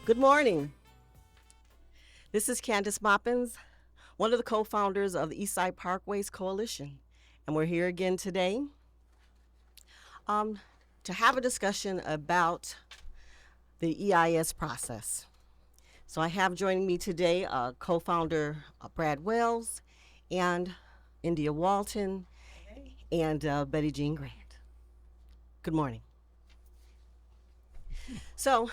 Good morning. This is Candace Moppins, one of the co-founders of the Eastside Parkways Coalition. And we're here again today um, to have a discussion about the EIS process. So I have joining me today co-founder Brad Wells and India Walton and Betty Jean Grant. Good morning. So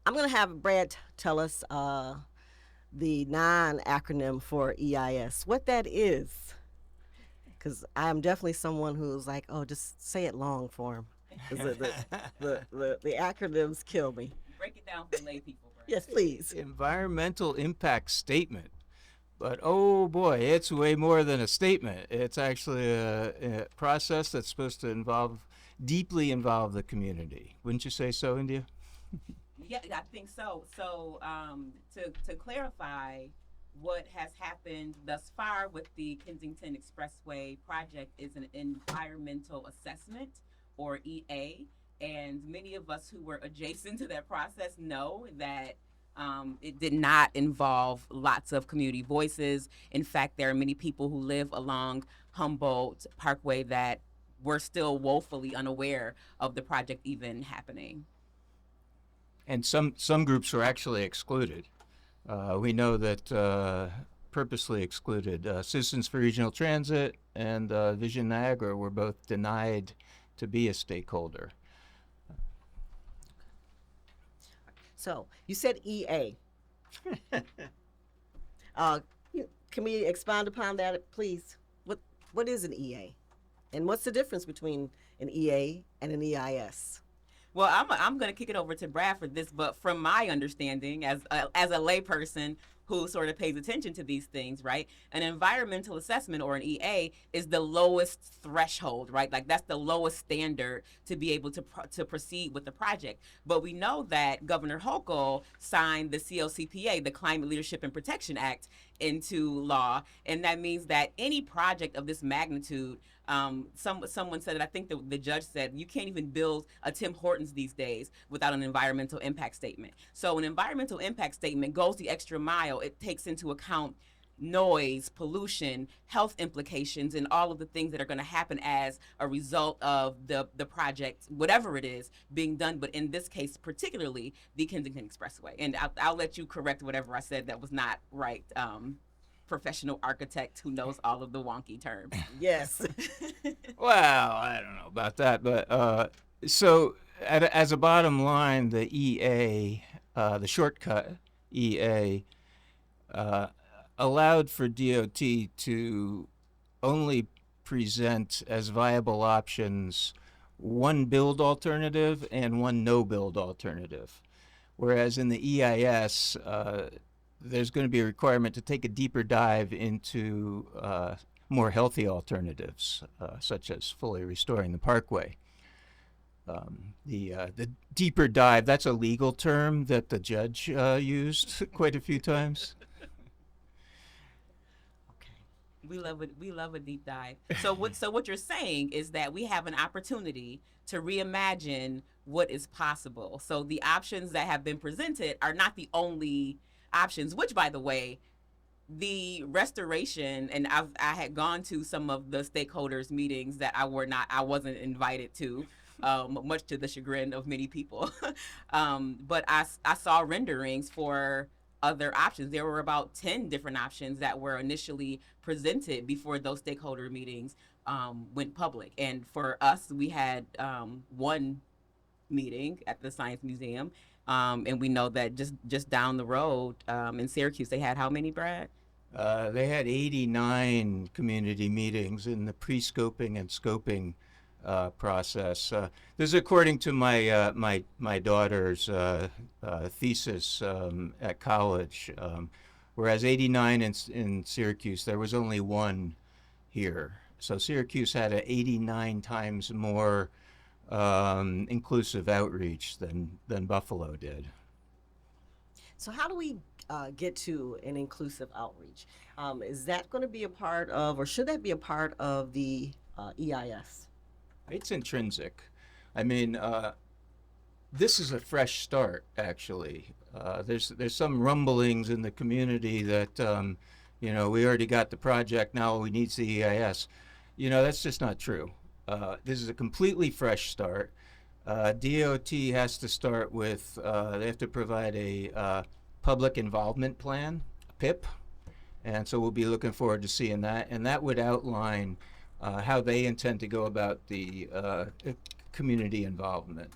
I'm going to have Brad tell us the non-acronym for EIS, what that is. Because I'm definitely someone who's like, oh, just say it long form. Because the acronyms kill me. Break it down for lay people, Brad. Yes, please. Environmental impact statement. But oh boy, it's way more than a statement. It's actually a process that's supposed to deeply involve the community. Wouldn't you say so, India? Yeah, I think so. So, to clarify, what has happened thus far with the Kensington Expressway project is an environmental assessment, or EA, and many of us who were adjacent to that process know that it did not involve lots of community voices. In fact, there are many people who live along Humboldt Parkway that were still woefully unaware of the project even happening. And some groups were actually excluded. We know that purposely excluded. Citizens for Regional Transit and Vision Niagara were both denied to be a stakeholder. So you said EA. Can we expound upon that, please? What is an EA? And what's the difference between an EA and an EIS? Well, I'm going to kick it over to Brad for this, but from my understanding, as a layperson who sort of pays attention to these things, right? An environmental assessment, or an EA, is the lowest threshold, right? Like, that's the lowest standard to be able to proceed with the project. But we know that Governor Hochul signed the CLCPA, the Climate Leadership and Protection Act, into law, and that means that any project of this magnitude, someone said it, I think the judge said, you can't even build a Tim Hortons these days without an environmental impact statement. So an environmental impact statement goes the extra mile. It takes into account noise, pollution, health implications, and all of the things that are going to happen as a result of the project, whatever it is, being done. But in this case, particularly the Kensington Expressway. And I'll let you correct whatever I said that was not right. Professional architect who knows all of the wonky terms. Yes. Well, I don't know about that, but as a bottom line, the EA, the shortcut EA, allowed for DOT to only present as viable options one build alternative and one no build alternative. Whereas in the EIS, there's going to be a requirement to take a deeper dive into more healthy alternatives, such as fully restoring the parkway. The deeper dive, that's a legal term that the judge used quite a few times. We love a deep dive. So what you're saying is that we have an opportunity to reimagine what is possible. So the options that have been presented are not the only options, which, by the way, the restoration, and I had gone to some of the stakeholders meetings that I wasn't invited to, much to the chagrin of many people. But I saw renderings for other options. There were about 10 different options that were initially presented before those stakeholder meetings went public. And for us, we had one meeting at the Science Museum. And we know that just down the road in Syracuse, they had how many, Brad? They had 89 community meetings in the pre-scoping and scoping process. This is according to my daughter's thesis at college. Whereas 89 in Syracuse, there was only one here. So Syracuse had 89 times more inclusive outreach than Buffalo did. So how do we get to an inclusive outreach? Is that going to be a part of, or should that be a part of the EIS? It's intrinsic. I mean, This is a fresh start, actually. There's some rumblings in the community that, we already got the project, now we need CEIS. That's just not true. This is a completely fresh start. DOT has to start with, they have to provide a public involvement plan, a PIP, and so we'll be looking forward to seeing that. And that would outline how they intend to go about the community involvement.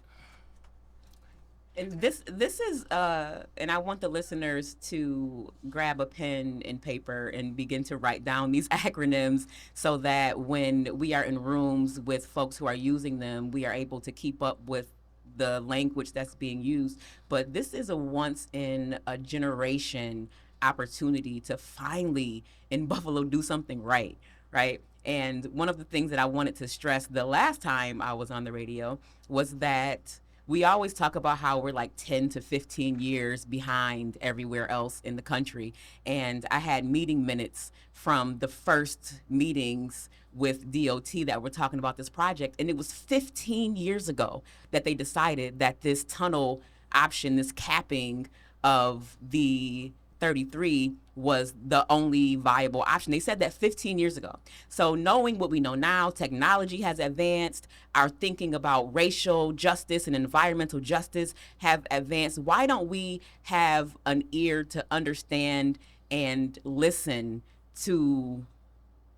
And this is and I want the listeners to grab a pen and paper and begin to write down these acronyms so that when we are in rooms with folks who are using them, we are able to keep up with the language that's being used. But this is a once in a generation opportunity to finally in Buffalo do something right, right? And one of the things that I wanted to stress the last time I was on the radio was that we always talk about how we're like 10 to 15 years behind everywhere else in the country. And I had meeting minutes from the first meetings with DOT that were talking about this project. And it was 15 years ago that they decided that this tunnel option, this capping of the 33 was the only viable option. They said that 15 years ago. So knowing what we know now, technology has advanced, our thinking about racial justice and environmental justice have advanced. Why don't we have an ear to understand and listen to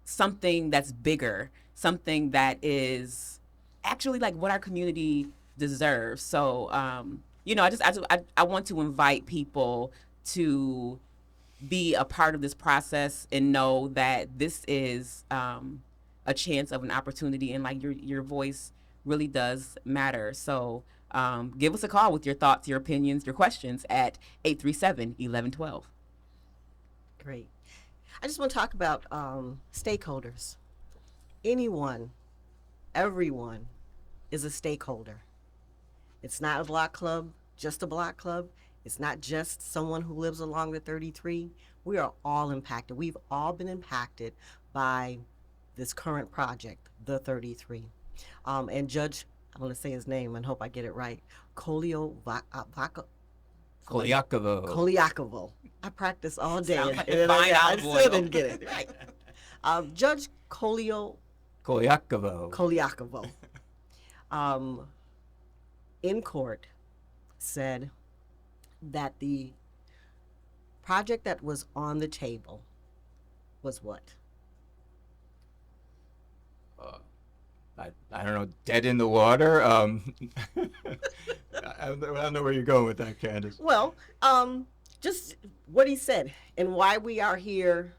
something that's bigger, something that is actually like what our community deserves? So, I want to invite people to be a part of this process and know that this is a chance of an opportunity, and like your voice really does matter. So give us a call with your thoughts, your opinions, your questions at 837-1112. Great. I just want to talk about stakeholders. Anyone, everyone is a stakeholder. It's not a block club, just a block club. It's not just someone who lives along the 33. We are all impacted. We've all been impacted by this current project, the 33. And Judge, I'm going to say his name and hope I get it right, Kolyakovo. I practice all day. Sounds like and a fine I olive still oil. didn't get it right. Judge Kolyakovo. In court said that the project that was on the table was what? I don't know, dead in the water. I don't know where you're going with that, Candace. Well, just what he said and why we are here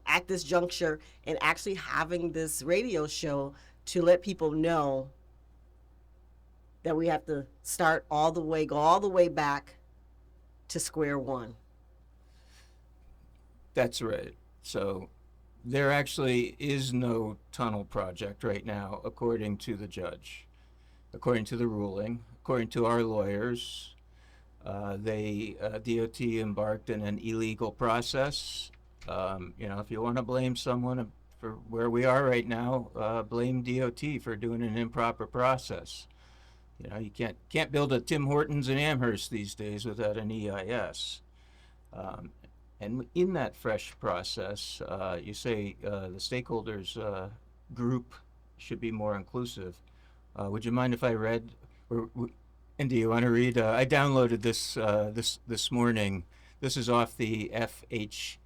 at this juncture and actually having this radio show to let people know that we have to go all the way back to square one. That's right. So there actually is no tunnel project right now, according to the judge, according to the ruling, according to our lawyers. DOT embarked in an illegal process. If you want to blame someone for where we are right now, blame DOT for doing an improper process. You can't build a Tim Hortons in Amherst these days without an EIS. And in that fresh process, you say the stakeholders group should be more inclusive. Would you mind if I read? And do you want to read? I downloaded this morning. This is off the FHWA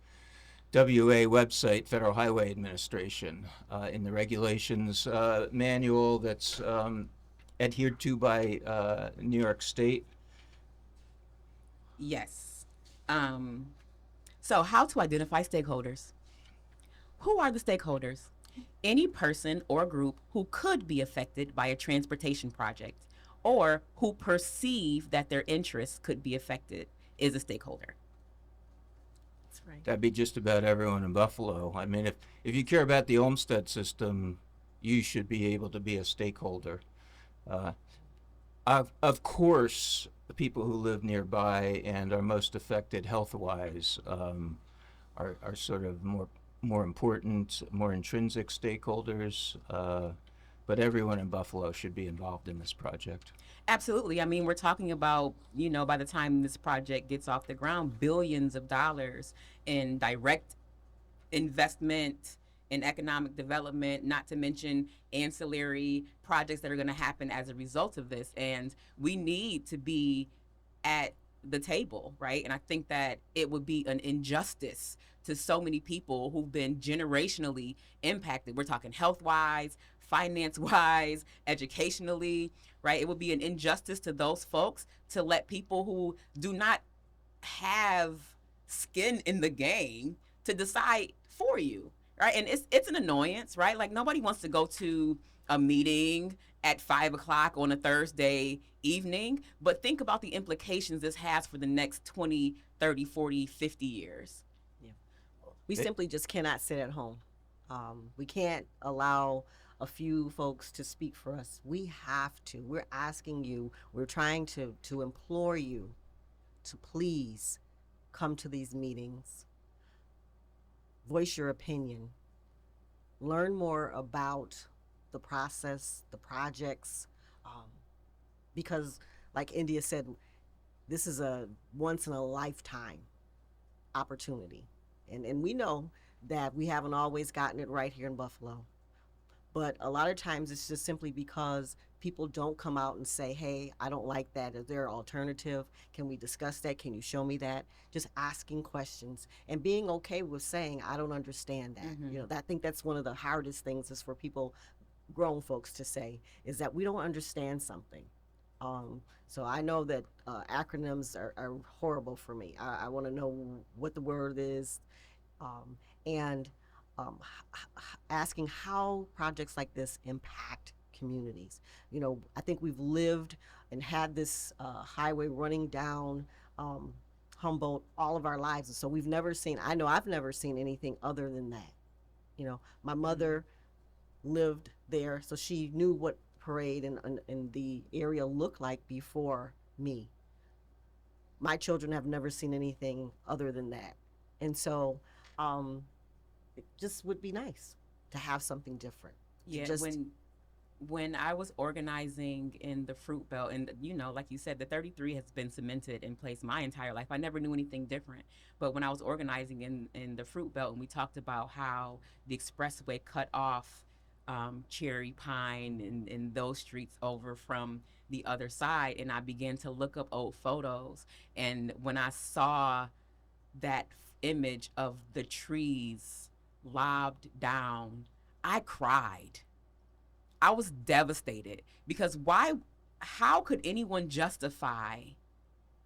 website, Federal Highway Administration, in the regulations manual that's adhered to by New York State. Yes. So how to identify stakeholders? Who are the stakeholders? Any person or group who could be affected by a transportation project or who perceive that their interests could be affected is a stakeholder. That's right. That'd be just about everyone in Buffalo. I mean, if you care about the Olmsted system, you should be able to be a stakeholder. Of course, the people who live nearby and are most affected health-wise are sort of more important, more intrinsic stakeholders. but everyone in Buffalo should be involved in this project. Absolutely. I mean, we're talking about, by the time this project gets off the ground, billions of dollars in direct investment in economic development, not to mention ancillary projects that are going to happen as a result of this. And we need to be at the table, right? And I think that it would be an injustice to so many people who've been generationally impacted. We're talking health wise, finance wise, educationally, right? It would be an injustice to those folks to let people who do not have skin in the game to decide for you, right? And it's an annoyance, right? Like nobody wants to go to a meeting at 5 o'clock on a Thursday evening, but think about the implications this has for the next 20, 30, 40, 50 years. Yeah. We simply just cannot sit at home. We can't allow a few folks to speak for us. We have to. We're asking you, we're trying to implore you to please come to these meetings, voice your opinion, learn more about the process, the projects, because, like India said, this is a once in a lifetime opportunity. And we know that we haven't always gotten it right here in Buffalo. But a lot of times it's just simply because people don't come out and say, hey, I don't like that. Is there an alternative? Can we discuss that? Can you show me that? Just asking questions and being okay with saying, I don't understand that. I think that's one of the hardest things is for people, grown folks, to say is that we don't understand something. So I know that acronyms are horrible for me. I want to know what the word is, and asking how projects like this impact communities. I think we've lived and had this highway running down Humboldt all of our lives, and so we've never seen. I know I've never seen anything other than that. My mother lived there, so she knew what parade and the area looked like before me. My children have never seen anything other than that, and so it just would be nice to have something different. Yeah, just when I was organizing in the Fruit Belt, and like you said, the 33 has been cemented in place my entire life. I never knew anything different. But when I was organizing in the Fruit Belt, and we talked about how the expressway cut off Cherry Pine and those streets over from the other side, and I began to look up old photos, and when I saw that image of the trees lobbed down, I cried. I was devastated because how could anyone justify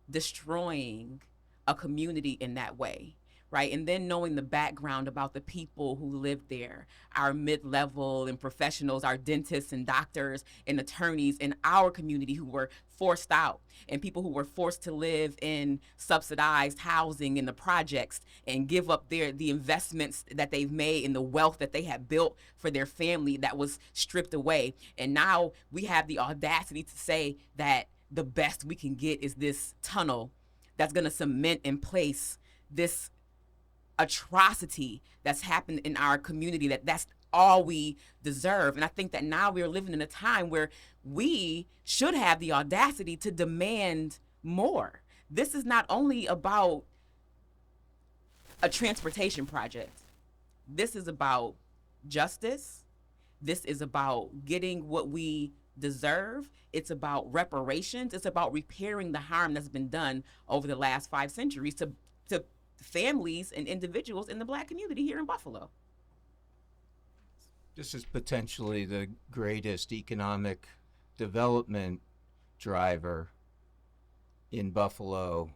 destroying a community in that way? Right. And then knowing the background about the people who lived there, our mid-level and professionals, our dentists and doctors and attorneys in our community who were forced out, and people who were forced to live in subsidized housing in the projects and give up the investments that they've made and the wealth that they had built for their family that was stripped away. And now we have the audacity to say that the best we can get is this tunnel that's going to cement in place this atrocity that's happened in our community, that's all we deserve. And I think that now we're living in a time where we should have the audacity to demand more. This is not only about a transportation project. This is about justice. This is about getting what we deserve. It's about reparations. It's about repairing the harm that's been done over the last 5 centuries to families and individuals in the Black community here in Buffalo. This is potentially the greatest economic development driver in Buffalo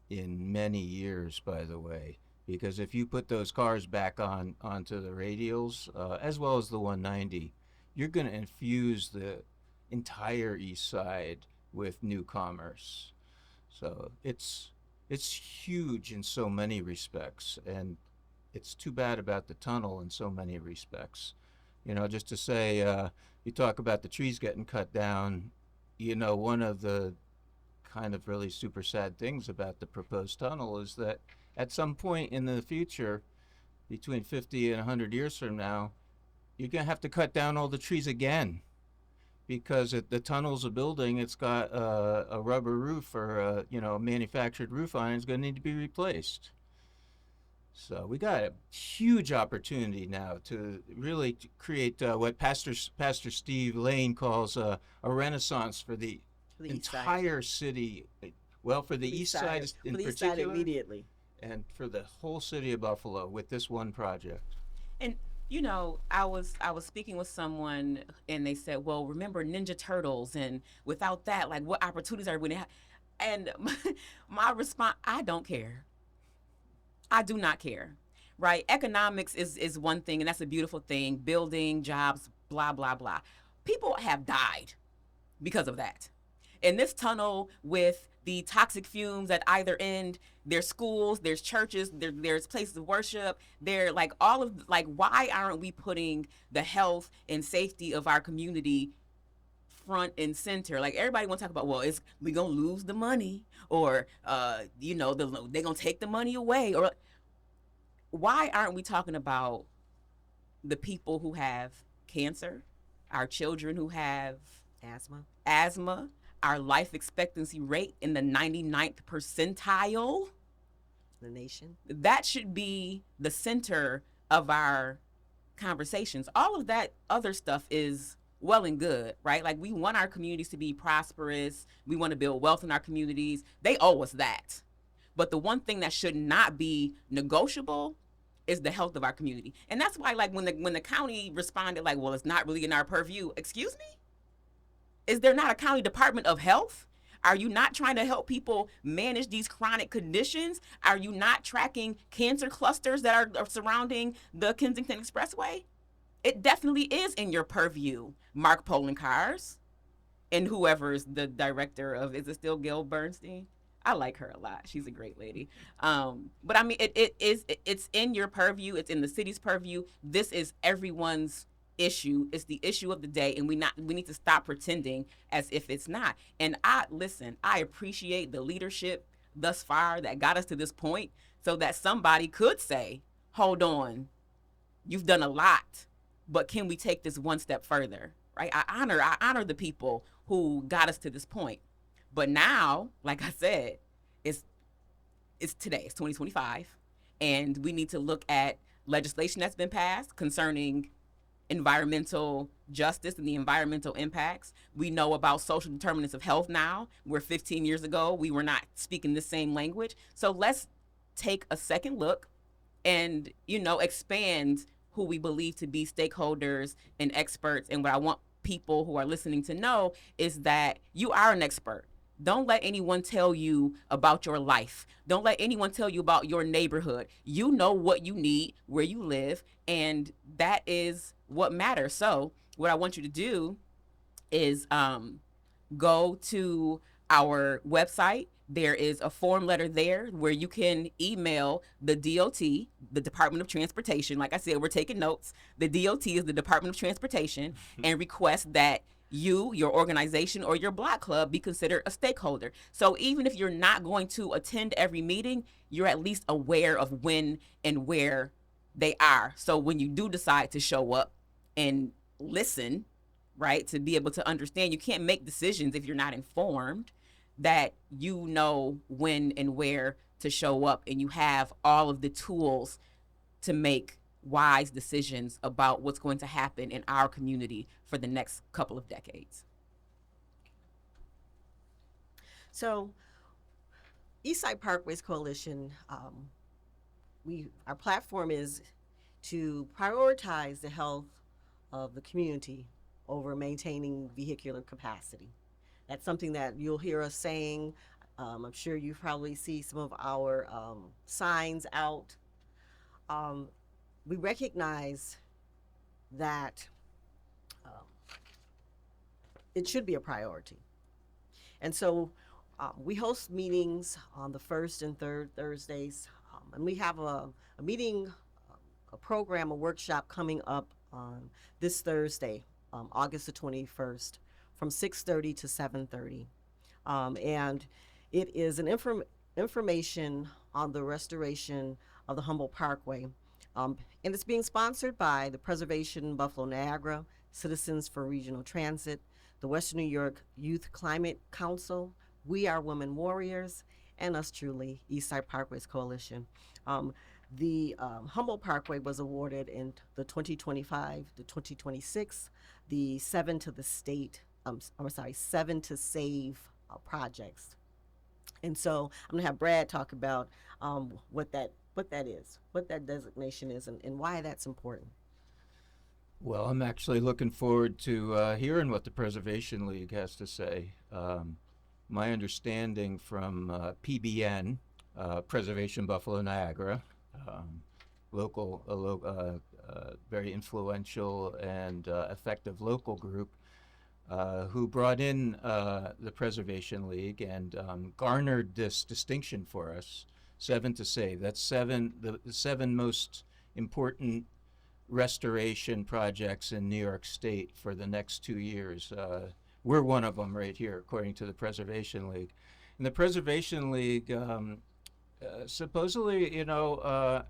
in many years, by the way, because if you put those cars back onto the radials, as well as the 190, you're going to infuse the entire east side with new commerce. So it's huge in so many respects, and it's too bad about the tunnel in so many respects. Just to say, you talk about the trees getting cut down, one of the kind of really super sad things about the proposed tunnel is that at some point in the future, between 50 and 100 years from now, you're going to have to cut down all the trees again because the tunnel's a building. It's got a rubber roof or a manufactured roof on it. It's going to need to be replaced. So we got a huge opportunity now to really create what Pastor Steve Lane calls a renaissance for the For the east side. entire city. Well, for the east side in For the east side particular, immediately. and for the whole city of Buffalo with this one project. And I was speaking with someone, and they said, "Well, remember Ninja Turtles, and without that, like, what opportunities are we going to have?" And my response, I don't care. I do not care. Right? Economics is one thing, and that's a beautiful thing. Building jobs, blah blah blah. People have died because of that. In this tunnel with the toxic fumes at either end, there's schools, there's churches, there's places of worship, there, like, all of, like, why aren't we putting the health and safety of our community front and center? Like, everybody want to talk about, well, it's we gonna lose the money, or they gonna take the money away, or why aren't we talking about the people who have cancer, our children who have Asthma. our life expectancy rate in the 99th percentile? The nation. That should be the center of our conversations. All of that other stuff is well and good, right? Like, we want our communities to be prosperous. We want to build wealth in our communities. They owe us that. But the one thing that should not be negotiable is the health of our community. And that's why, like, when the county responded, like, well, it's not really in our purview. Excuse me? Is there not a county department of health? Are you not trying to help people manage these chronic conditions? Are you not tracking cancer clusters that are surrounding the Kensington Expressway? It definitely is in your purview, Mark Polencars, and whoever's the director of, is it still Gail Bernstein? I like her a lot. She's a great lady. But I mean, it's in your purview. It's in the city's purview. This is everyone's issue. It's the issue of the day, and we need to stop pretending as if it's not. And I appreciate the leadership thus far that got us to this point, so that somebody could say, hold on, you've done a lot, but can we take this one step further? Right? I honor the people who got us to this point. But now, like I said, it's today, it's 2025, and we need to look at legislation that's been passed concerning environmental justice and the environmental impacts. We know about social determinants of health now, where 15 years ago we were not speaking the same language. So let's take a second look and, expand who we believe to be stakeholders and experts. And what I want people who are listening to know is that you are an expert. Don't let anyone tell you about your life. Don't let anyone tell you about your neighborhood. You know what you need, where you live, and that is what matters. So what I want you to do is go to our website. There is a form letter there where you can email the DOT, the Department of Transportation. Like I said, we're taking notes. The DOT is the Department of Transportation, and request that you, your organization, or your block club be considered a stakeholder. So even if you're not going to attend every meeting, you're at least aware of when and where they are. So when you do decide to show up and listen, right, to be able to understand, you can't make decisions if you're not informed, that you know when and where to show up, and you have all of the tools to make wise decisions about what's going to happen in our community for the next couple of decades. So, Eastside Parkways Coalition, our platform is to prioritize the health of the community over maintaining vehicular capacity. That's something that you'll hear us saying. I'm sure you probably see some of our signs out. We recognize that it should be a priority. And so we host meetings on the first and third Thursdays. And we have a meeting, a program, a workshop coming up on this Thursday, August the 21st, from 6:30 to 7:30. And it is an information on the restoration of the Humboldt Parkway. And it's being sponsored by the Preservation Buffalo Niagara, Citizens for Regional Transit, the Western New York Youth Climate Council, We Are Women Warriors, and us truly, Eastside Parkways Coalition. The Humboldt Parkway was awarded in the 2025, the 2026, the Seven to the State, I'm sorry, Seven to Save projects. And so I'm gonna have Brad talk about what that is, what that designation is, and why that's important. Well, I'm actually looking forward to hearing what the Preservation League has to say. My understanding from PBN, Preservation Buffalo Niagara, very influential and effective local group, who brought in the Preservation League and garnered this distinction for us, Seven to Save. That's the seven most important restoration projects in New York State for the next 2 years. We're one of them right here, according to the Preservation League. And the Preservation League supposedly,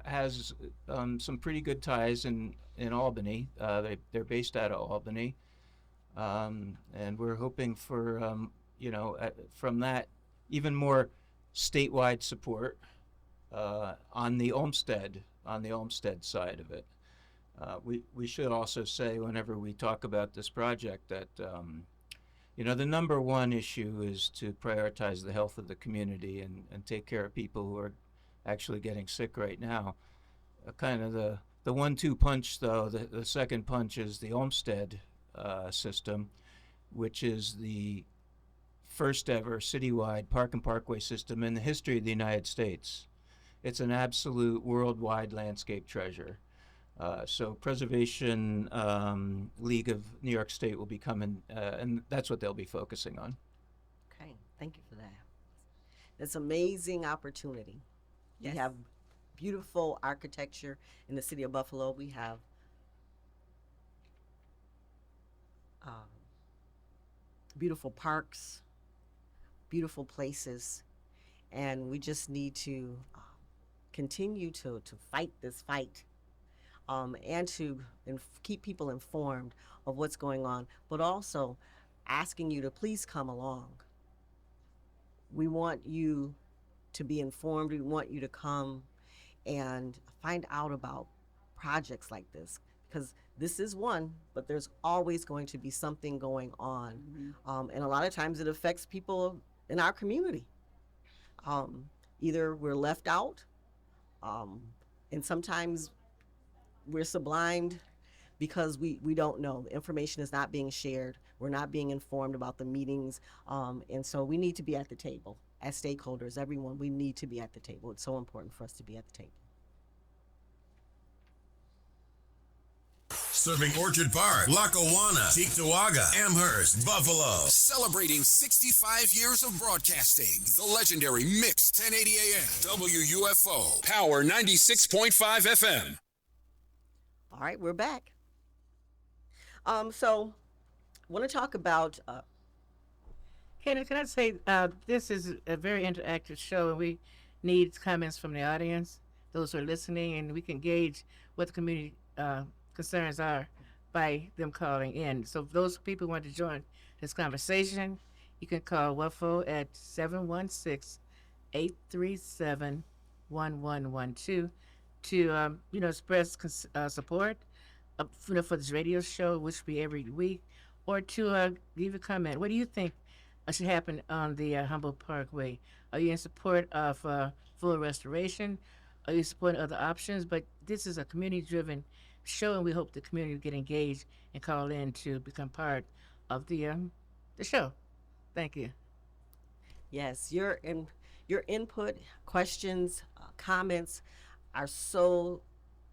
has some pretty good ties in Albany. They're based out of Albany. And we're hoping for, from that, even more statewide support on the Olmsted side of it. We should also say, whenever we talk about this project, that the number one issue is to prioritize the health of the community and take care of people who are actually getting sick right now. Kind of the 1-2 punch, though. The second punch is the Olmsted system, which is the first ever citywide park and parkway system in the history of the United States. It's an absolute worldwide landscape treasure. So Preservation League of New York State will be coming, and that's what they'll be focusing on. Okay, thank you for that. It's an amazing opportunity. Yes. We have beautiful architecture in the city of Buffalo. We have beautiful parks, beautiful places, and we just need to continue to fight this fight, and to keep people informed of what's going on, but also asking you to please come along. We want you to be informed. We want you to come and find out about projects like this, because this is one, but there's always going to be something going on. And a lot of times it affects people in our community. Either we're left out, and sometimes we're sublimed because we don't know. The information is not being shared. We're not being informed about the meetings. And so we need to be at the table. As stakeholders, everyone, we need to be at the table. It's so important for us to be at the table. Serving Orchard Park, Lackawanna, Cheektowaga, Amherst, Buffalo. Celebrating 65 years of broadcasting. The legendary Mix 1080 AM. WUFO. Power 96.5 FM. All right, we're back. So I want to talk about Can I say this is a very interactive show, and we need comments from the audience, those who are listening, and we can gauge what the community concerns are by them calling in. So if those people want to join this conversation, you can call WUFO at 716-837-1112 to express support for this radio show, which will be every week, or to leave a comment. What do you think should happen on the Humboldt Parkway? Are you in support of full restoration? Are you supporting other options? But this is a community-driven show, and we hope the community will get engaged and call in to become part of the show. Thank you. yes, your input, questions, comments are so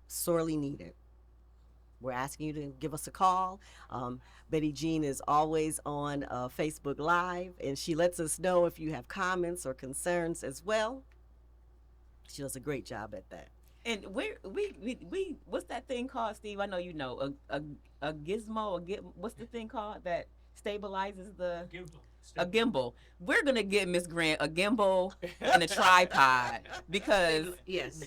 sorely needed. We're asking you to give us a call. Betty Jean is always on Facebook Live, and she lets us know if you have comments or concerns as well. She does a great job at that. And we what's that thing called, Steve? I know you know a gizmo. What's the thing called that stabilizes the a gimbal. We're gonna get Miss Grant a gimbal and a tripod because Yes.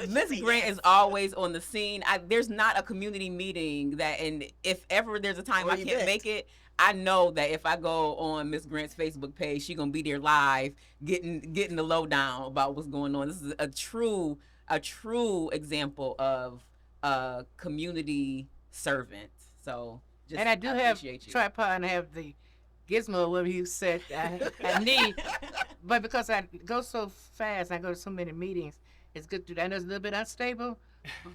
Miss Grant is always on the scene. There's not a community meeting that, and if ever there's a time Or I can't event. make it, I know that if I go on Miss Grant's Facebook page, she's gonna be there live, getting the lowdown about what's going on. This is a true example of a community servant. So, just, And I do have appreciate you. tripod and I have the gizmo where you said I need, but because I go so fast, I go to so many meetings, it's good to. I know it's a little bit unstable,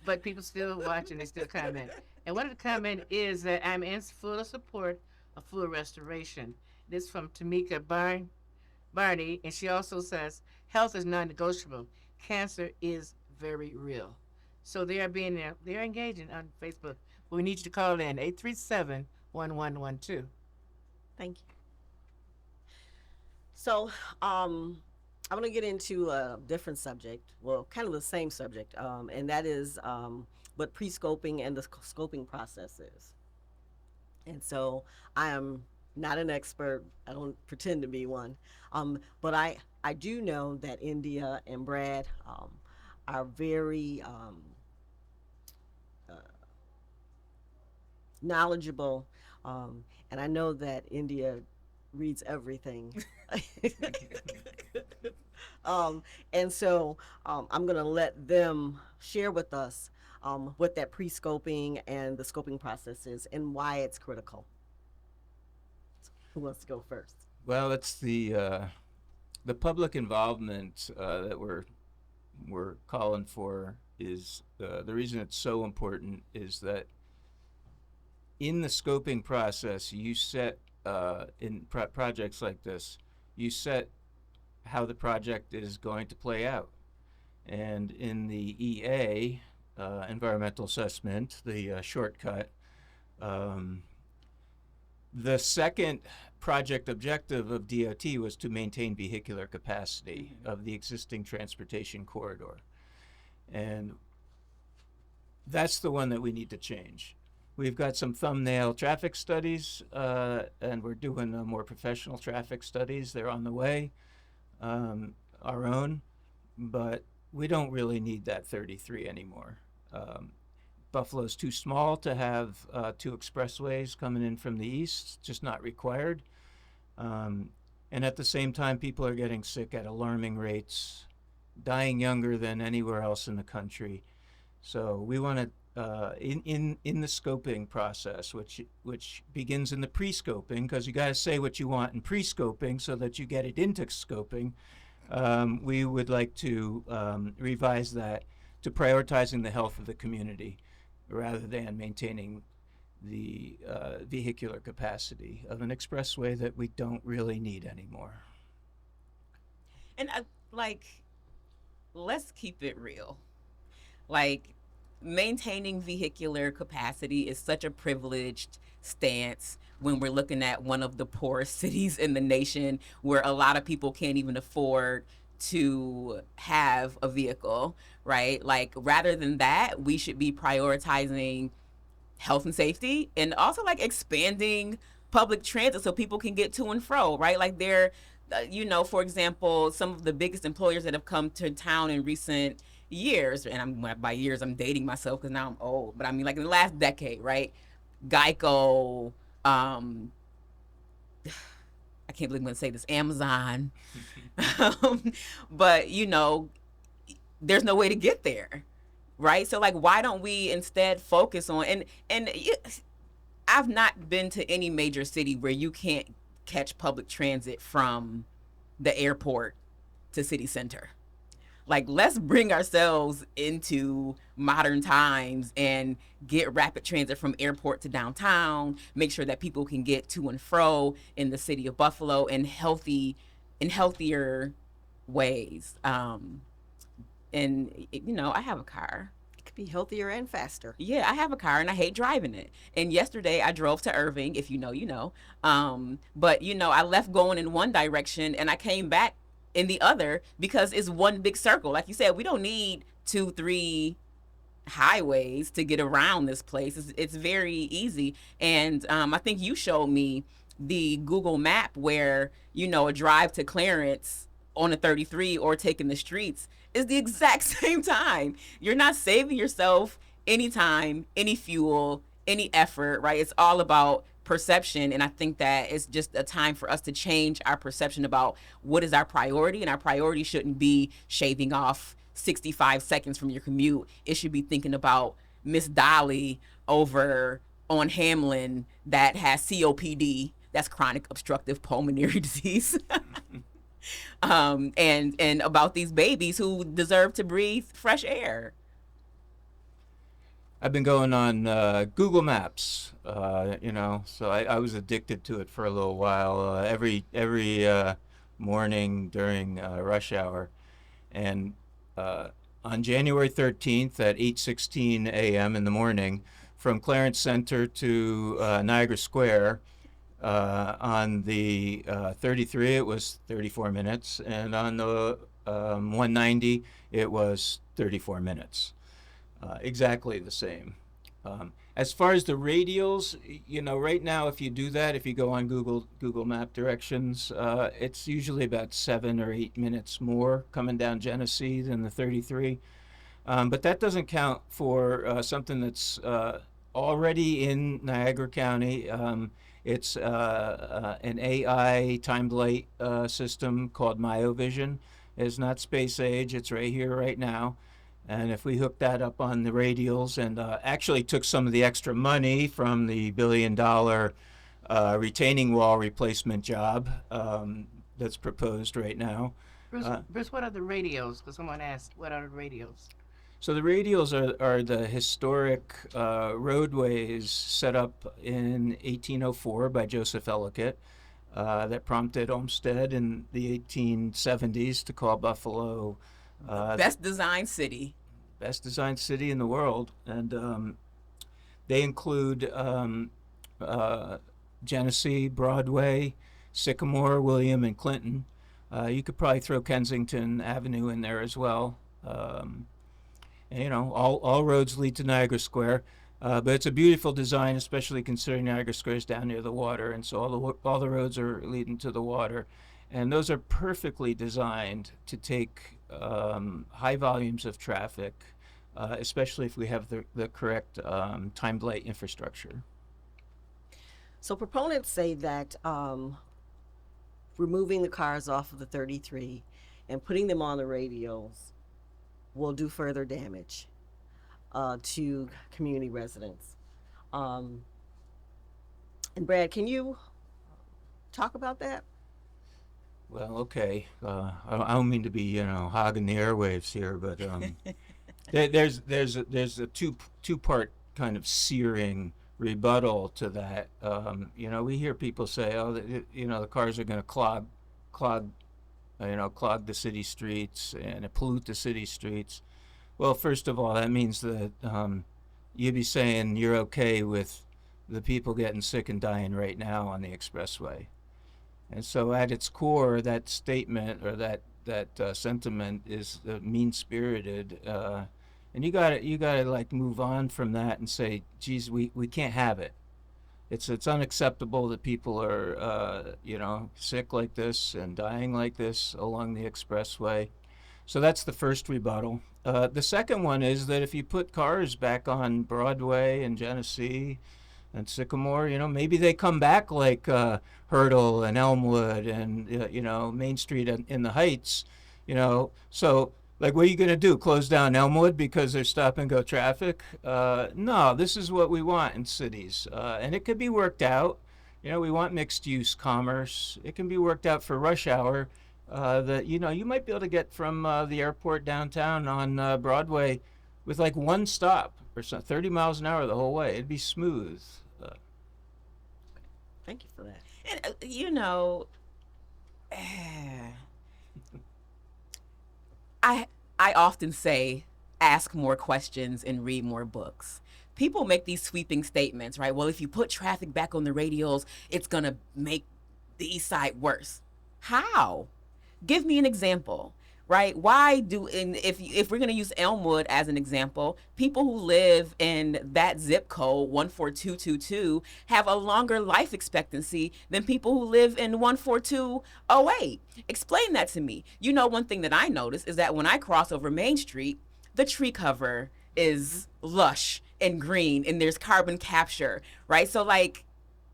but people still watch and they still comment. And one of the comment is that I'm in full support of full restoration. This from Tamika Barney, and she also says health is non-negotiable. Cancer is very real. So they are engaging on Facebook. We need you to call in 837-1112. Thank you. So, I'm going to get into a different subject. Well, kind of the same subject, and that is what pre-scoping and the scoping process is. And so, I am not an expert. I don't pretend to be one, but I do know that India and Brad are very knowledgeable, and I know that India reads everything. And so I'm going to let them share with us what that pre-scoping and the scoping process is and why it's critical. Who wants to go first? Well, it's the public involvement that we're calling for is the reason it's so important is that in the scoping process, you set in projects like this, you set how the project is going to play out. And in the EA, environmental assessment, the shortcut, the second project objective of DOT was to maintain vehicular capacity of the existing transportation corridor. And that's the one that we need to change. We've got some thumbnail traffic studies, and we're doing more professional traffic studies. They're on the way, our own, but we don't really need that 33 anymore. Buffalo's too small to have two expressways coming in from the east, just not required. And at the same time, people are getting sick at alarming rates, dying younger than anywhere else in the country. So we want to in the scoping process, which begins in the pre-scoping, because you got to say what you want in pre-scoping so that you get it into scoping. We would like to revise that to prioritizing the health of the community rather than maintaining the vehicular capacity of an expressway that we don't really need anymore. And let's keep it real. Like, maintaining vehicular capacity is such a privileged stance when we're looking at one of the poorest cities in the nation where a lot of people can't even afford to have a vehicle, right? Like, rather than that, we should be prioritizing health and safety and also like expanding public transit so people can get to and fro, right? Like for example, some of the biggest employers that have come to town in recent years, and by years I'm dating myself because now I'm old, but I mean like in the last decade, right? Geico, I can't believe I'm gonna say this, Amazon, but there's no way to get there, right? So like, why don't we instead focus on and I've not been to any major city where you can't catch public transit from the airport to city center. Like, let's bring ourselves into modern times and get rapid transit from airport to downtown, make sure that people can get to and fro in the city of Buffalo in healthier ways. And I have a car. It could be healthier and faster. Yeah, I have a car and I hate driving it. And yesterday I drove to Irving, if you know, you know. But I left going in one direction and I came back in the other because it's one big circle. Like you said, we don't need 2-3 highways to get around this place. It's very easy. And I think you showed me the Google map where, you know, a drive to Clarence on a 33 or taking the streets is the exact same time. You're not saving yourself any time, any fuel, any effort, right? It's all about perception. And I think that it's just a time for us to change our perception about what is our priority. And our priority shouldn't be shaving off 65 seconds from your commute. It should be thinking about Miss Dolly over on Hamlin that has COPD, that's chronic obstructive pulmonary disease. And about these babies who deserve to breathe fresh air. I've been going on Google Maps, so I was addicted to it for a little while. Every morning during rush hour, and on January 13th at 8:16 a.m. in the morning, from Clarence Center to Niagara Square. On the 33, it was 34 minutes, and on the 190, it was 34 minutes. Exactly the same. As far as the radials, right now, if you do that, if you go on Google Map directions, it's usually about 7 or 8 minutes more coming down Genesee than the 33. But that doesn't count for something that's already in Niagara County. It's an AI timed light system called MyoVision. It's not space age. It's right here, right now. And if we hook that up on the radials and actually took some of the extra money from the $1 billion retaining wall replacement job that's proposed right now. Bruce, what are the radios? Because someone asked, what are the radios? So the radials are the historic roadways set up in 1804 by Joseph Ellicott that prompted Olmsted in the 1870s to call Buffalo Best designed city. best designed city in the world. And they include Genesee, Broadway, Sycamore, William, and Clinton. You could probably throw Kensington Avenue in there as well. And, all roads lead to Niagara Square. But it's a beautiful design, especially considering Niagara Square is down near the water, and so all the roads are leading to the water. And those are perfectly designed to take high volumes of traffic, especially if we have the correct timed light infrastructure. So proponents say that removing the cars off of the 33 and putting them on the radios will do further damage to community residents. And Brad, can you talk about that? Well, okay. I don't mean to be, hogging the airwaves here, but there's a two-part kind of searing rebuttal to that. We hear people say, "Oh, the cars are going to clog the city streets and pollute the city streets." Well, first of all, that means that you'd be saying you're okay with the people getting sick and dying right now on the expressway. And so at its core, that statement or that sentiment is mean-spirited. And you gotta like move on from that and say, geez, we can't have it. It's unacceptable that people are sick like this and dying like this along the expressway. So that's the first rebuttal. The second one is that if you put cars back on Broadway and Genesee and Sycamore, maybe they come back like Hurdle and Elmwood and Main Street in the Heights. So like, what are you going to do? Close down Elmwood because there's stop and go traffic? No, this is what we want in cities, and it could be worked out. We want mixed use commerce. It can be worked out for rush hour. That you might be able to get from the airport downtown on Broadway with like one stop or 30 miles an hour the whole way. It'd be smooth. Thank you for that. And I often say, ask more questions and read more books. People make these sweeping statements, right? Well, if you put traffic back on the radials, it's gonna make the East Side worse. How? Give me an example. right? Why do, and if we're going to use Elmwood as an example, people who live in that zip code 14222 have a longer life expectancy than people who live in 14208. Explain that to me. You know, one thing that I notice is that when I cross over Main Street, the tree cover is lush and green and there's carbon capture, right? So like,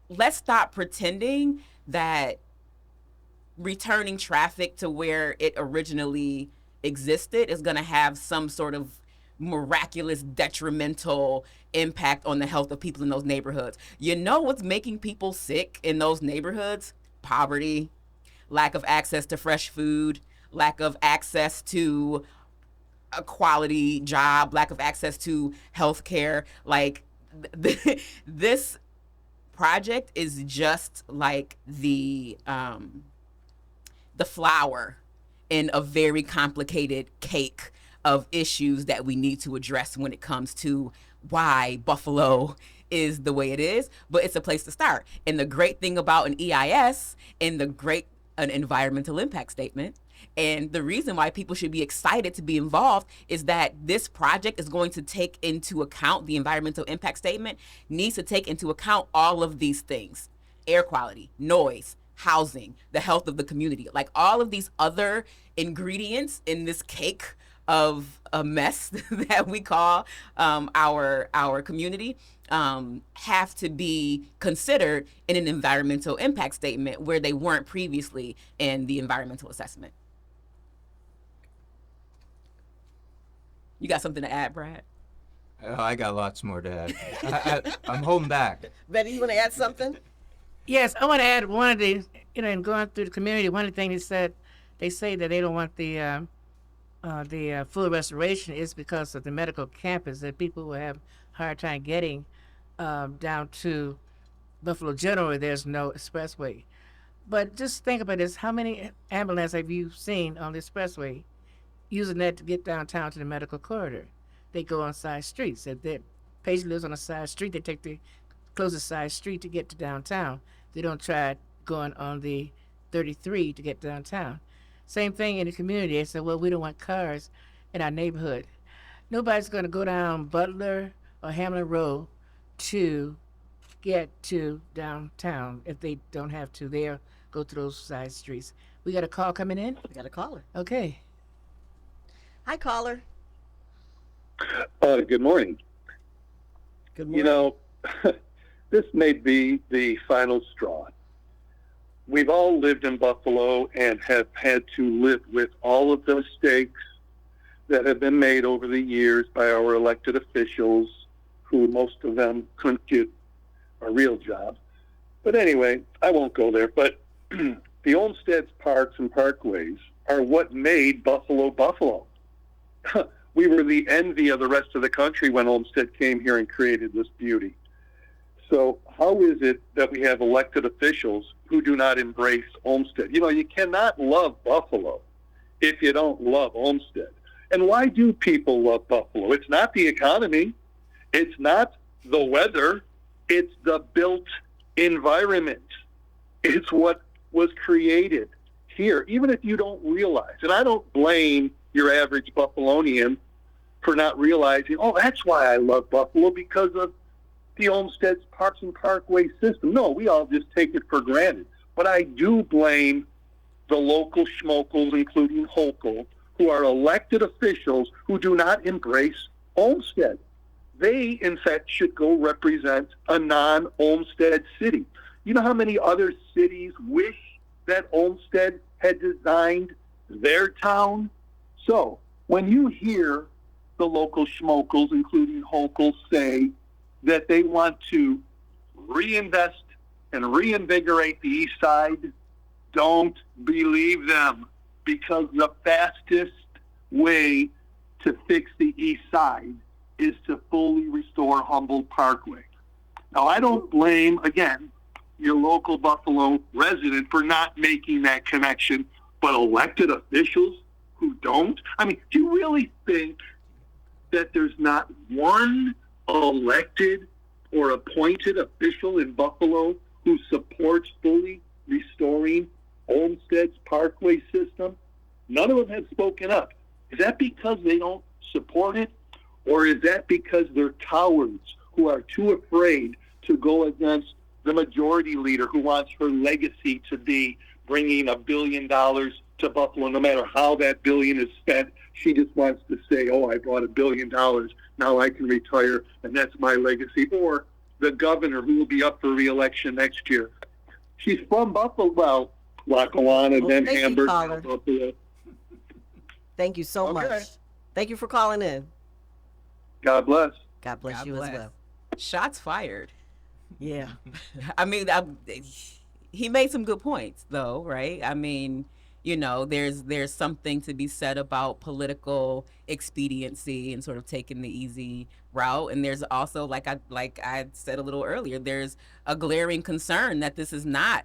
let's stop pretending that returning traffic to where it originally existed is going to have some sort of miraculous detrimental impact on the health of people in those neighborhoods. You know what's making people sick in those neighborhoods? Poverty, lack of access to fresh food, lack of access to a quality job, lack of access to health care. Like, this project is just like the flour in a very complicated cake of issues that we need to address when it comes to why Buffalo is the way it is. But it's a place to start. And the great thing about an EIS and an environmental impact statement, and the reason why people should be excited to be involved, is that this project is going to take into account, the environmental impact statement needs to take into account all of these things: air quality, noise, housing, the health of the community, like all of these other ingredients in this cake of a mess that we call our community, have to be considered in an environmental impact statement where they weren't previously in the environmental assessment. You got something to add, Brad? I got lots more to add. I'm holding back. Betty, you want to add something? Yes, I want to add one of the, in going through the community, one of the things they say that they don't want the full restoration is because of the medical campus, that people will have a hard time getting down to Buffalo General where there's no expressway. But just think about this: how many ambulances have you seen on the expressway using that to get downtown to the medical corridor? They go on side streets. If their patient lives on a side street, they take the closest side street to get to downtown. They don't try going on the 33 to get downtown. Same thing in the community. They say, well, we don't want cars in our neighborhood. Nobody's going to go down Butler or Hamlin Road to get to downtown if they don't have to. They'll go through those side streets. We got a call coming in? We got a caller. Okay. Hi, caller. Good morning. Good morning. You know, this may be the final straw. We've all lived in Buffalo and have had to live with all of the mistakes that have been made over the years by our elected officials, who most of them couldn't get a real job. But anyway, I won't go there. But the Olmsted's parks and parkways are what made Buffalo Buffalo. We were the envy of the rest of the country when Olmsted came here and created this beauty. So how is it that we have elected officials who do not embrace Olmsted? You know, you cannot love Buffalo if you don't love Olmsted. And why do people love Buffalo? It's not the economy. It's not the weather. It's the built environment. It's what was created here, even if you don't realize. And I don't blame your average Buffalonian for not realizing, oh, that's why I love Buffalo, because of the Olmsted's Parks and Parkway system. No, we all just take it for granted. But I do blame the local schmokels, including Hochul, who are elected officials who do not embrace Olmsted. They, in fact, should go represent a non-Olmsted city. You know how many other cities wish that Olmsted had designed their town? So when you hear the local schmokels, including Hochul, say that they want to reinvest and reinvigorate the East Side, don't believe them, because the fastest way to fix the East Side is to fully restore Humboldt Parkway. Now, I don't blame, again, your local Buffalo resident for not making that connection, but elected officials who don't? I mean, do you really think that there's not one elected or appointed official in Buffalo who supports fully restoring Olmsted's Parkway system? None of them have spoken up. Is that because they don't support it? Or is that because they're cowards who are too afraid to go against the majority leader who wants her legacy to be bringing $1 billion to Buffalo, no matter how that billion is spent? She just wants to say, oh, I brought $1 billion. Now I can retire, and that's my legacy. Or the governor who will be up for re-election next year. She's from Buffalo, well, Lackawanna, then thank you, Hamburg, now caller. Buffalo. Thank you so Okay. much. Thank you for calling in. God bless. God bless God you bless. as well. Shots fired. Yeah. I mean, he made some good points, though, right? I mean, you know, there's something to be said about political expediency and sort of taking the easy route, and there's also, like I said a little earlier, there's a glaring concern that this is not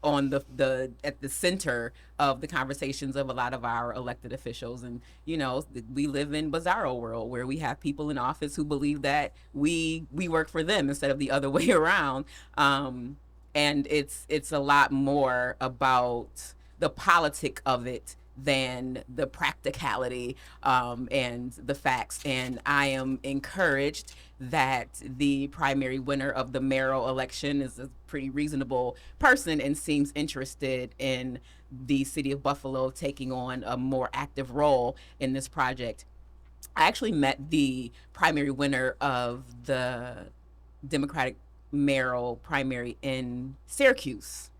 on the at the center of the conversations of a lot of our elected officials. And you know, we live in bizarro world where we have people in office who believe that we work for them instead of the other way around. And it's a lot more about the politic of it than the practicality and the facts. And I am encouraged that the primary winner of the mayoral election is a pretty reasonable person and seems interested in the city of Buffalo taking on a more active role in this project. I actually met the primary winner of the Democratic mayoral primary in Syracuse.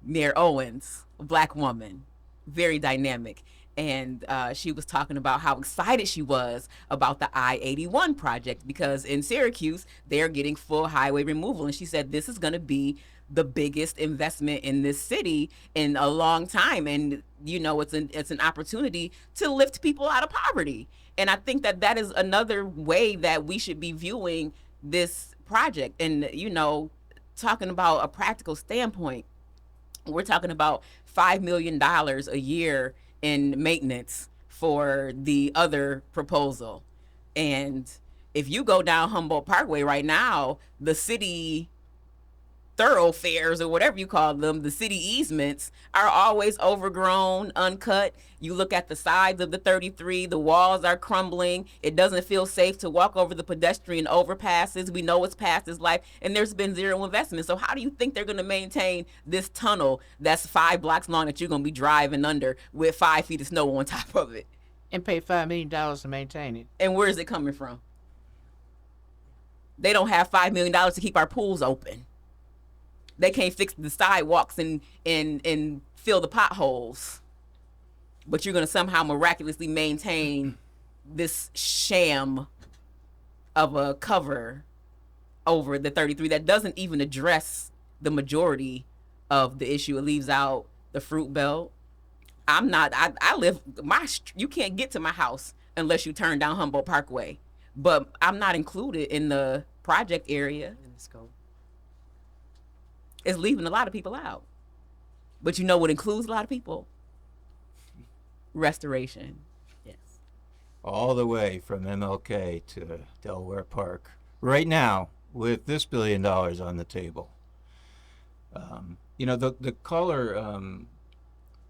Mayor Owens, a Black woman, very dynamic. And she was talking about how excited she was about the I-81 project because in Syracuse, they're getting full highway removal. And she said, this is going to be the biggest investment in this city in a long time. And, you know, it's an opportunity to lift people out of poverty. And I think that is another way that we should be viewing this project. And, you know, talking about a practical standpoint, we're talking about $5 million a year in maintenance for the other proposal. And if you go down Humboldt Parkway right now, the city thoroughfares or whatever you call them, the city easements are always overgrown, uncut. You look at the sides of the 33, the walls are crumbling. It doesn't feel safe to walk over the pedestrian overpasses. We know it's past its life, and there's been zero investment. So how do you think they're going to maintain this tunnel that's 5 blocks long that you're going to be driving under with 5 feet of snow on top of it? And pay $5 million to maintain it. And where is it coming from? They don't have $5 million to keep our pools open. They can't fix the sidewalks and fill the potholes. But you're going to somehow miraculously maintain this sham of a cover over the 33 that doesn't even address the majority of the issue. It leaves out the fruit belt. I live, you can't get to my house unless you turn down Humboldt Parkway. But I'm not included in the project area. In the scope. It's leaving a lot of people out. But you know what includes a lot of people? Restoration. Yes. All the way from MLK to Delaware Park. Right now, with this $1 billion on the table. You know, the caller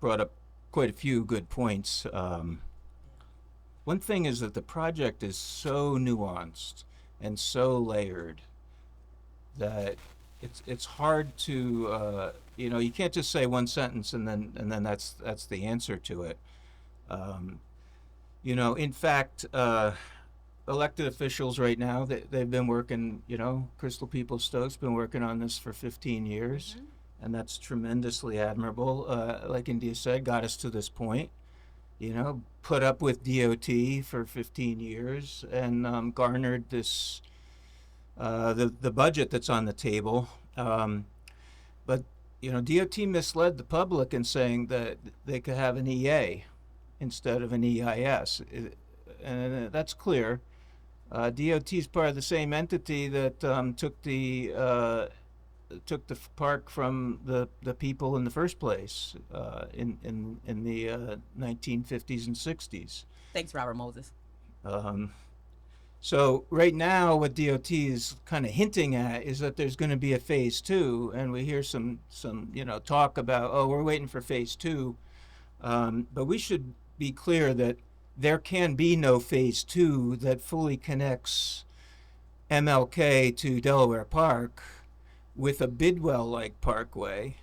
brought up quite a few good points. One thing is that the project is so nuanced and so layered that it's hard to you know, you can't just say one sentence and then that's the answer to it. You know, in fact, elected officials right now, they've been working, you know, Crystal Peoples-Stokes been working on this for 15 years, and that's tremendously admirable. Like India said, got us to this point, you know, put up with DOT for 15 years and garnered this the budget that's on the table. But, you know, DOT misled the public in saying that they could have an EA instead of an EIS. And that's clear. DOT is part of the same entity that took the park from the people in the first place in the 1950s and 60s. Thanks, Robert Moses. So right now, what DOT is kind of hinting at is that there's going to be a phase 2, and we hear some you know talk about, oh, we're waiting for phase 2. But we should be clear that there can be no phase two that fully connects MLK to Delaware Park with a Bidwell-like parkway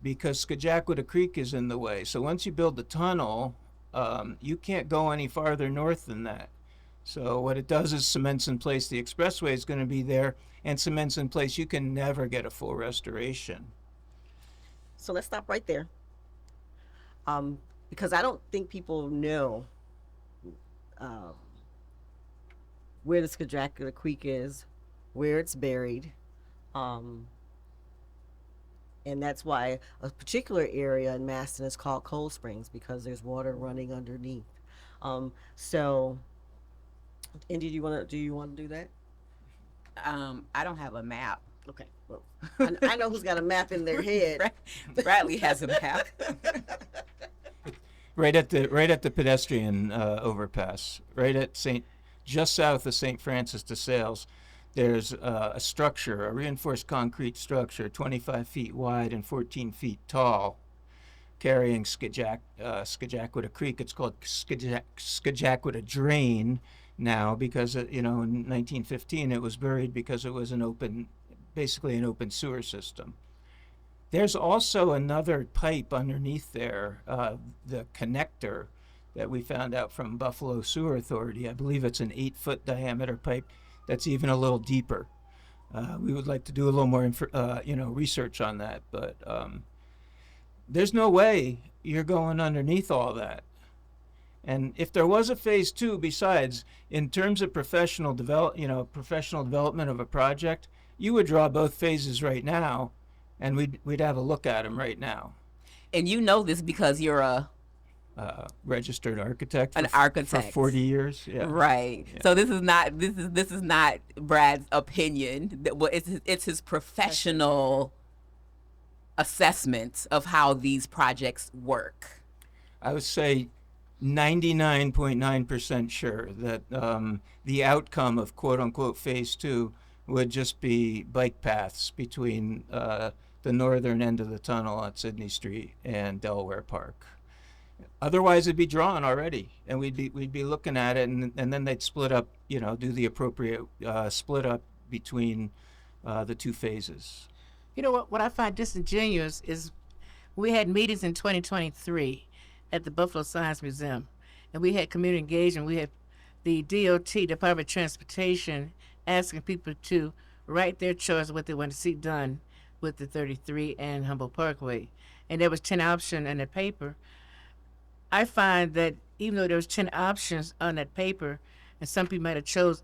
because Scajaquada Creek is in the way. So once you build the tunnel, you can't go any farther north than that. So what it does is cements in place the expressway is going to be there, and cements in place you can never get a full restoration. So let's stop right there. Because I don't think people know where the Scajaquada Creek is, where it's buried. And that's why a particular area in Maston is called Cold Springs, because there's water running underneath. So, Indy, do you want to do that? I don't have a map. Okay. Well, I know who's got a map in their head. Bradley has a map. Right at the pedestrian overpass, just south of St. Francis de Sales, there's a structure, a reinforced concrete structure, 25 feet wide and 14 feet tall, carrying Scajaquada Creek. It's called Scajaquada Drain now because in 1915 it was buried because it was basically an open sewer system. There's also another pipe underneath there, the connector that we found out from Buffalo Sewer Authority. I believe it's an 8-foot diameter pipe that's even a little deeper. We would like to do a little more research on that, but there's no way you're going underneath all that. And if there was a phase two, besides, in terms of professional development of a project, you would draw both phases right now, and we'd have a look at them right now. And you know this because you're a registered architect. architect for 40 years. Yeah. Right. Yeah. So this is not Brad's opinion. It's his professional assessment of how these projects work. I would say 99.9% sure that the outcome of quote unquote phase two would just be bike paths between the northern end of the tunnel at Sydney Street and Delaware Park. Otherwise, it'd be drawn already, and we'd be looking at it, and then they'd split up, do the appropriate split up between the two phases. You know what I find disingenuous is we had meetings in 2023 at the Buffalo Science Museum, and we had community engagement. We had the DOT, Department of Transportation, asking people to write their choice of what they want to see done with the 33 and Humboldt Parkway. And there was 10 options in the paper. I find that even though there was 10 options on that paper, and some people might have chose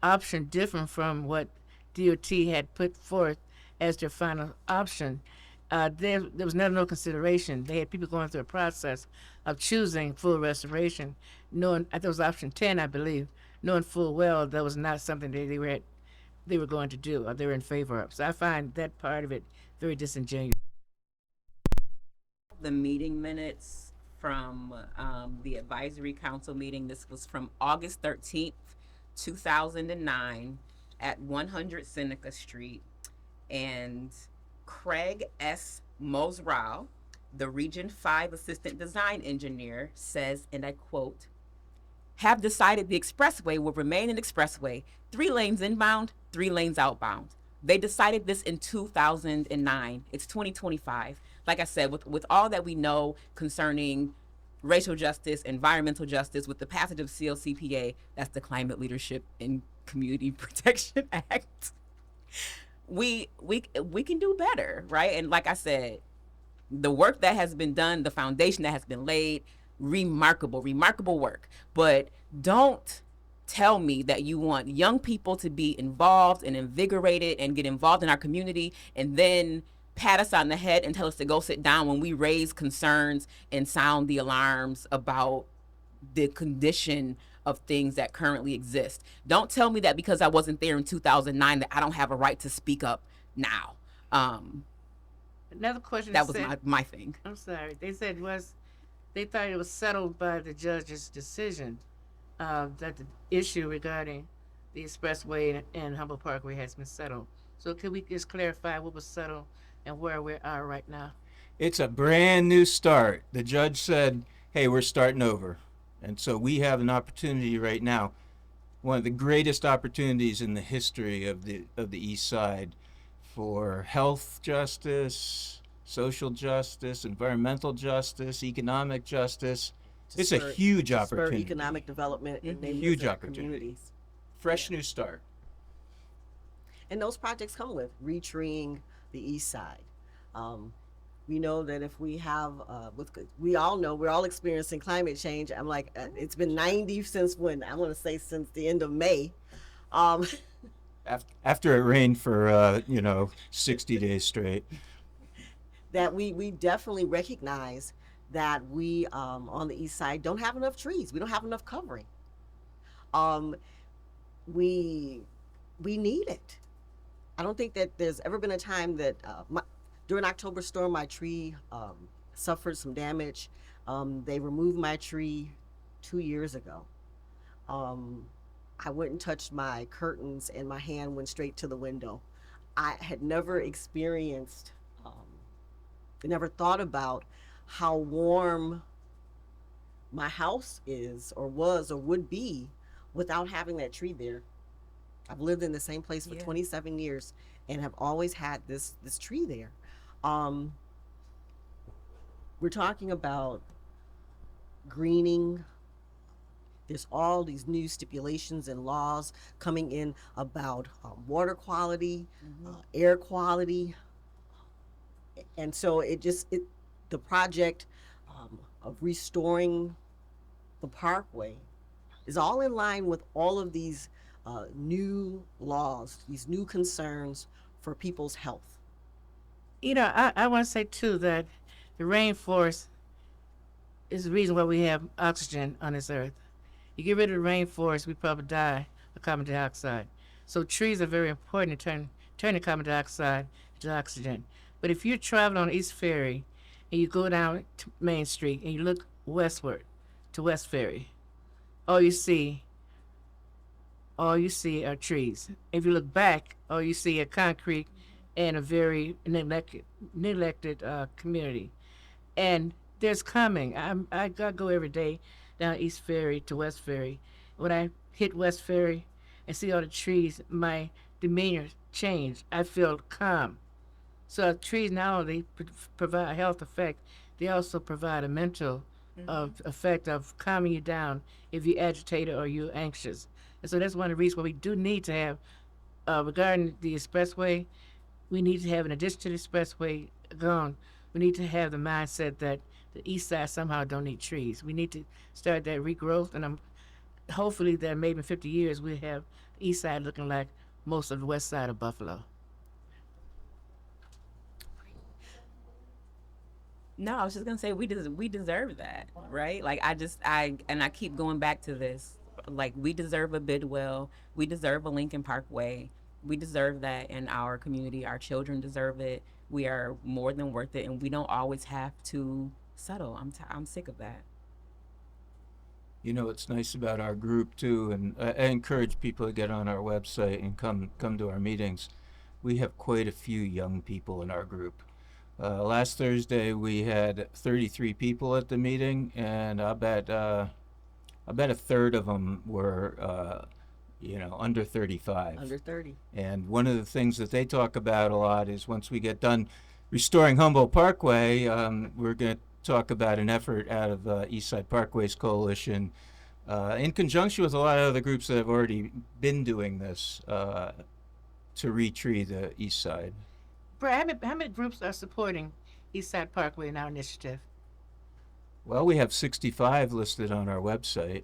option different from what DOT had put forth as their final option, there was no consideration. They had people going through a process of choosing full restoration, knowing, I think it was option 10, I believe, knowing full well that was not something they were going to do or they were in favor of. So I find that part of it very disingenuous. The meeting minutes from the advisory council meeting. This was from August 13th, 2009 at 100 Seneca Street. And Craig S. Mosrow, the Region 5 Assistant Design Engineer, says, and I quote, "Have decided the expressway will remain an expressway, 3 lanes inbound, 3 lanes outbound. They decided this in 2009. It's 2025. Like I said, with all that we know concerning racial justice, environmental justice, with the passage of CLCPA, that's the Climate Leadership and Community Protection Act, we can do better, right? And like I said, the work that has been done, the foundation that has been laid, remarkable work. But don't tell me that you want young people to be involved and invigorated and get involved in our community and then pat us on the head and tell us to go sit down when we raise concerns and sound the alarms about the condition of things that currently exist. Don't tell me that because I wasn't there in 2009 that I don't have a right to speak up now. Another question that was my thing. I'm sorry. They said they thought it was settled by the judge's decision that the issue regarding the expressway and Humboldt Parkway has been settled. So could we just clarify what was settled and where we are right now? It's a brand new start. The judge said, hey, we're starting over. And so we have an opportunity right now, one of the greatest opportunities in the history of the East Side, for health justice, social justice, environmental justice, economic justice. It's a huge to spur opportunity. economic development in neighborhoods Huge and opportunity. communities. Fresh new start. And those projects come with retreeing the east side. We know that if we have, we all know we're all experiencing climate change. I'm like, it's been 90 since when? I want to say since the end of May. After it rained for 60 days straight. That we definitely recognize that we on the east side don't have enough trees. We don't have enough covering. We need it. I don't think that there's ever been a time that during October storm my tree suffered some damage. They removed my tree 2 years ago. I went and touched my curtains and my hand went straight to the window. I had never experienced, never thought about how warm my house is or was or would be without having that tree there. I've lived in the same place for 27 years and have always had this tree there. We're talking about greening. There's all these new stipulations and laws coming in about water quality, air quality. And so the project of restoring the parkway is all in line with all of these new laws, these new concerns for people's health. I want to say too that the rainforest is the reason why we have oxygen on this earth. You get rid of the rainforest, we probably die of carbon dioxide. So trees are very important in turning carbon dioxide to oxygen. But if you're traveling on East Ferry and you go down to Main Street and you look westward to West Ferry, all you see are trees. If you look back, all you see are concrete and a very neglected community. And there's coming. I gotta go every day down East Ferry to West Ferry. When I hit West Ferry and see all the trees, my demeanor changed. I feel calm. So trees not only provide a health effect, they also provide a mental effect of calming you down if you're agitated or you're anxious. And so that's one of the reasons why we do need to have, regarding the expressway, we need to have, in addition to the expressway gone, we need to have the mindset that the east side somehow don't need trees. We need to start that regrowth, and hopefully that maybe in 50 years we'll have the east side looking like most of the west side of Buffalo. No, I was just gonna say we deserve that, right? Like I keep going back to this. Like we deserve a Bidwell, we deserve a Lincoln Parkway, we deserve that in our community. Our children deserve it. We are more than worth it, and we don't always have to settle. I'm sick of that. What's nice about our group too, and I encourage people to get on our website and come to our meetings. We have quite a few young people in our group. Last Thursday we had 33 people at the meeting, and I bet a third of them were under 35. Under 30. And one of the things that they talk about a lot is once we get done restoring Humboldt Parkway, we're going to talk about an effort out of Eastside Parkways Coalition in conjunction with a lot of other groups that have already been doing this to retree the east side. Brad, how many groups are supporting Eastside Parkway in our initiative? Well, we have 65 listed on our website.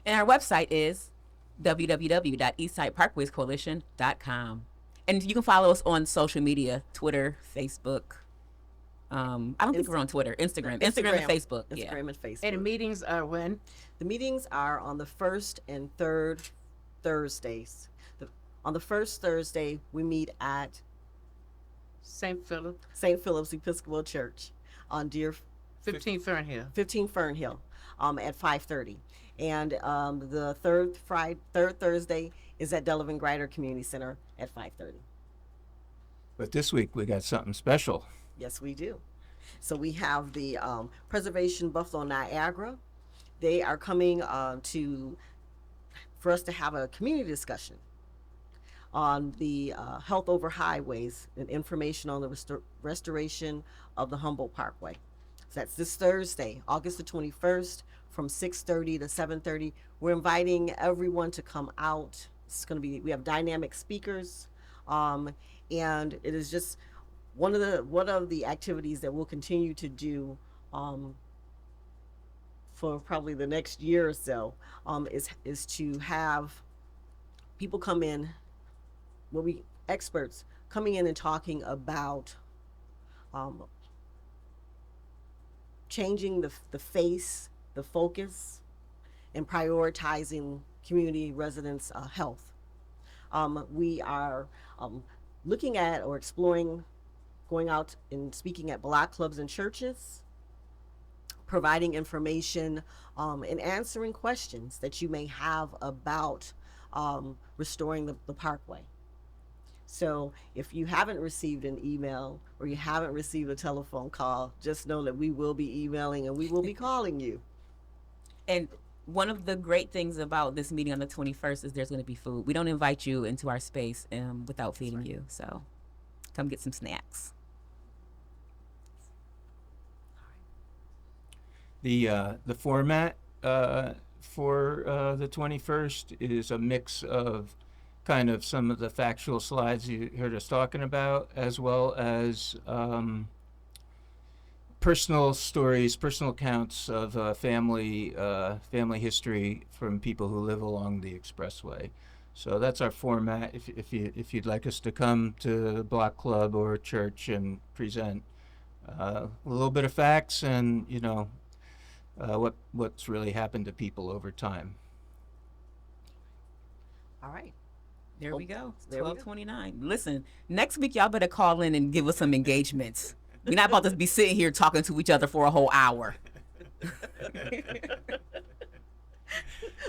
And our website is www.eastsideparkwayscoalition.com. And you can follow us on social media, Twitter, Facebook. I don't think we're on Twitter, Instagram and Facebook. Instagram and Facebook. And the meetings are when? The meetings are on the first and third Thursdays. On the first Thursday, we meet at St. Philip's Episcopal Church on 15 Fernhill. 15 Fernhill at 5:30. And the third Thursday is at Delavan Grider Community Center at 5:30. But this week we got something special. Yes, we do. So we have the Preservation Buffalo Niagara. They are coming for us to have a community discussion on the health over highways and information on the restoration of the Humboldt Parkway. So that's this Thursday, August the 21st, from 6:30 to 7:30. We're inviting everyone to come out. It's going to be, we have dynamic speakers, and it is just one of the activities that we'll continue to do for probably the next year or so, is to have people come in, experts coming in and talking about um, changing the face, the focus, and prioritizing community residents' health. We are looking at or exploring going out and speaking at block clubs and churches, providing information and answering questions that you may have about restoring the parkway. So if you haven't received an email or you haven't received a telephone call, just know that we will be emailing and we will be calling you. And one of the great things about this meeting on the 21st is there's going to be food. We don't invite you into our space without feeding you. So come get some snacks. The format for the 21st is a mix of kind of some of the factual slides you heard us talking about, as well as personal stories, personal accounts of family history from people who live along the expressway. So that's our format. If you'd like us to come to the block club or church and present a little bit of facts and what's really happened to people over time. All right. There we go. There we go. 12:29. Listen, next week y'all better call in and give us some engagements. We're not about to be sitting here talking to each other for a whole hour.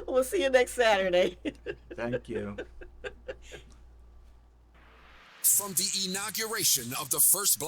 We'll see you next Saturday. Thank you. From the inauguration of the first Black